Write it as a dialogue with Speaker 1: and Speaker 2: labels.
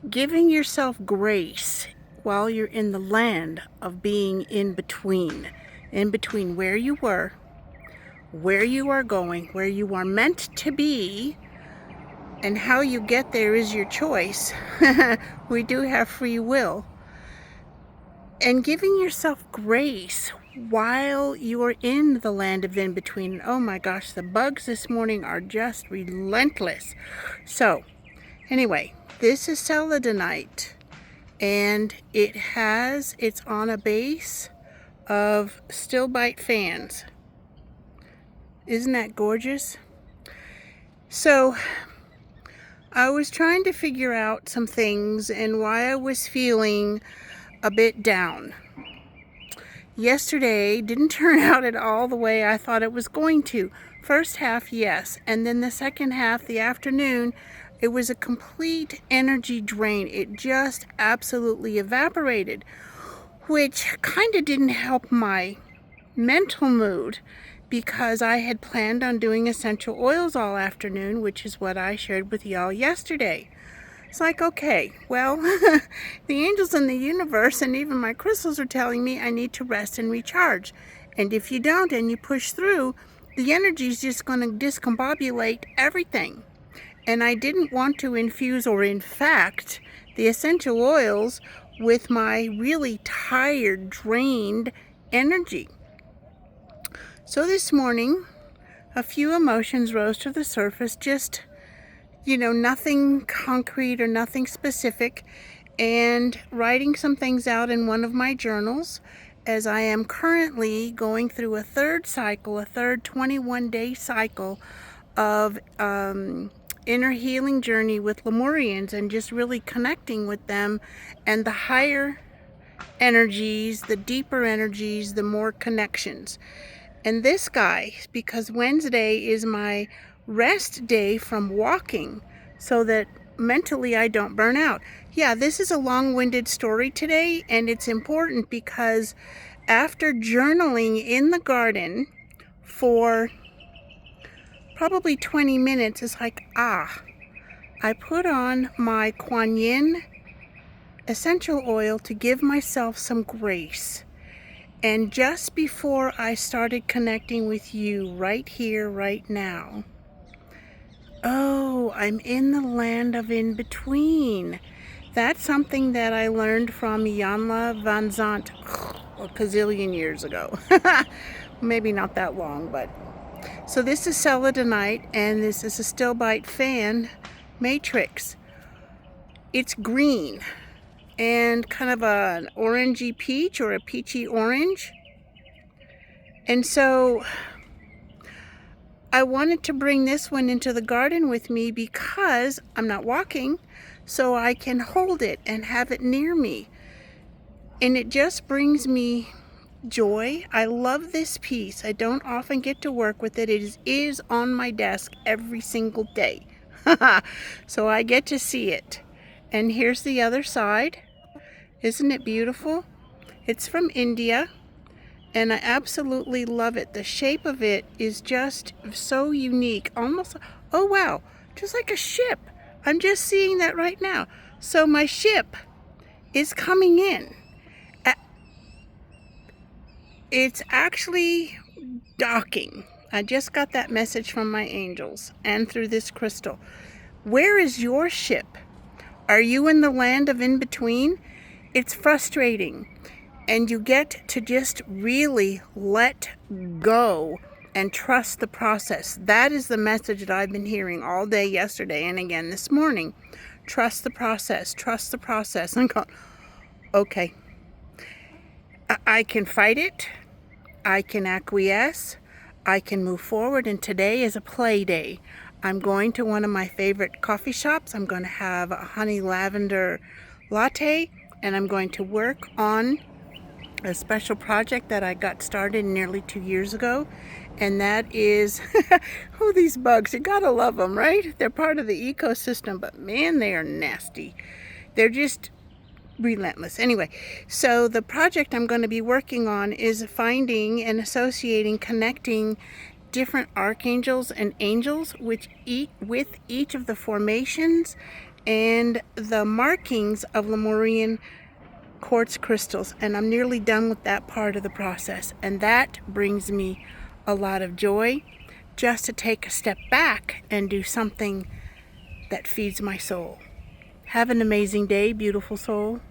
Speaker 1: Giving yourself grace while you're in the land of being in between where you were, where you are going, where you are meant to be, and how you get there is your choice. We do have free will. And giving yourself grace while you are in the land of in between. Oh my gosh, the bugs this morning are just relentless. So, anyway, this is celadonite, and it's on a base of stilbite fans. Isn't that gorgeous? So, I was trying to figure out some things and why I was feeling a bit down. Yesterday didn't turn out at all the way I thought it was going to. First half, yes, and then the second half, the afternoon, it was a complete energy drain. It just absolutely evaporated, which kind of didn't help my mental mood, because I had planned on doing essential oils all afternoon, which is what I shared with y'all yesterday. It's like, okay, well, the angels in the universe and even my crystals are telling me I need to rest and recharge. And if you don't and you push through, the energy is just going to discombobulate everything. And I didn't want to infuse or infect the essential oils with my really tired, drained energy. So this morning, a few emotions rose to the surface, just nothing concrete or nothing specific, and writing some things out in one of my journals, as I am currently going through a third 21-day cycle of inner healing journey with Lemurians, and just really connecting with them and the higher energies, the deeper energies, the more connections. And this guy, because Wednesday is my rest day from walking, so that mentally I don't burn out. Yeah, this is a long-winded story today, and it's important because after journaling in the garden for probably 20 minutes, it's like, I put on my Kuan Yin essential oil to give myself some grace. And just before I started connecting with you right here, right now, oh, I'm in the land of in between. That's something that I learned from Iyanla Vanzant a gazillion years ago. Maybe not that long, but. So this is celadonite, and this is a stilbite fan matrix. It's green and kind of an orangey peach, or a peachy orange. And so I wanted to bring this one into the garden with me because I'm not walking, so I can hold it and have it near me. And it just brings me joy. I love this piece. I don't often get to work with it. It is on my desk every single day. So I get to see it. And here's the other side. Isn't it beautiful? It's from India, and I absolutely love it. The shape of it is just so unique. Almost, oh wow, just like a ship. I'm just seeing that right now. So my ship is coming in. It's actually docking. I just got that message from my angels and through this crystal. Where is your ship? Are you in the land of in between? It's frustrating, and you get to just really let go and trust the process. That is the message that I've been hearing all day yesterday and again this morning. Trust the process, trust the process. And go, okay, I can fight it, I can acquiesce, I can move forward, and today is a play day. I'm going to one of my favorite coffee shops. I'm going to have a honey lavender latte, and I'm going to work on a special project that I got started nearly 2 years ago, and that is, oh, these bugs, you gotta love them, right? They're part of the ecosystem, but man, they are nasty. They're just relentless. Anyway, so the project I'm going to be working on is finding and associating, connecting different archangels and angels with each of the formations and the markings of Lemurian quartz crystals, and I'm nearly done with that part of the process, and that brings me a lot of joy, just to take a step back and do something that feeds my soul. Have an amazing day, beautiful soul.